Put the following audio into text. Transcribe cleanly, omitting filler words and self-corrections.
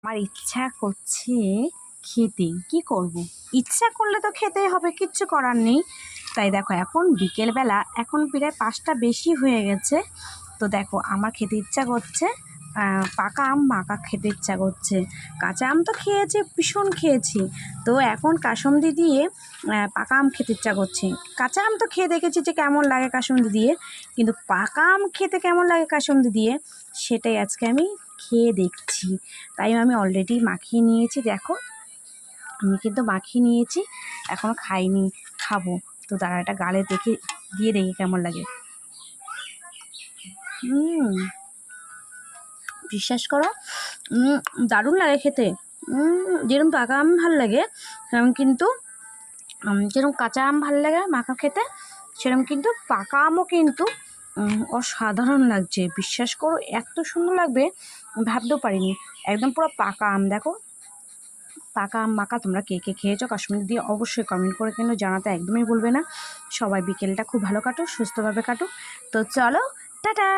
আমার ইচ্ছা করছে খেতে, কি করব? ইচ্ছা করলে তো খেতেই হবে, কিচ্ছু করার নেই। তাই দেখো এখন বিকেলবেলা, এখন প্রায় 5টা বেশি হয়ে গেছে। তো দেখো আমার খেতে ইচ্ছা করছে পাকা আম মাখা খেতে ইচ্ছা করছে। কাঁচা আম তো খেয়েছি, ভীষণ খেয়েছি। তো এখন কাসুন্দি দিয়ে পাকা আম খেতে ইচ্ছা করছে। কাঁচা আম তো খেয়ে দেখেছি যে কেমন লাগে কাসুন্দি দিয়ে, কিন্তু পাকা আম খেতে কেমন লাগে কাসুন্দি দিয়ে সেটাই আজকে আমি খেয়ে দেখছি। তাই আমি অলরেডি মাখিয়ে নিয়েছি, দেখো আমি কিন্তু মাখিয়ে নিয়েছি, এখনও খাইনি, খাবো। তো তারা একটা গালে দেখে দিয়ে দেখি কেমন লাগে। বিশ্বাস করো দারুণ লাগে খেতে। যেরকম পাকা আম ভাল লাগে সেরকম কিন্তু যেরকম কাঁচা আম ভাল লাগে মাখা খেতে, সেরকম কিন্তু পাকা আমও কিন্তু অসাধারণ লাগছে। বিশ্বাস করো এত সুন্দর লাগবে ভাবতেও পারিনি। একদম পুরো পাকা আম, দেখো পাকা আম মাখা। তোমরা কে কে খেয়েছো কাশ্মীর দিয়ে অবশ্যই কমেন্ট করে কিন্তু জানাতে একদমই ভুলবে না। সবাই বিকেলটা খুব ভালো কাটো, সুস্থভাবে কাটো। তো চলো, টাটা।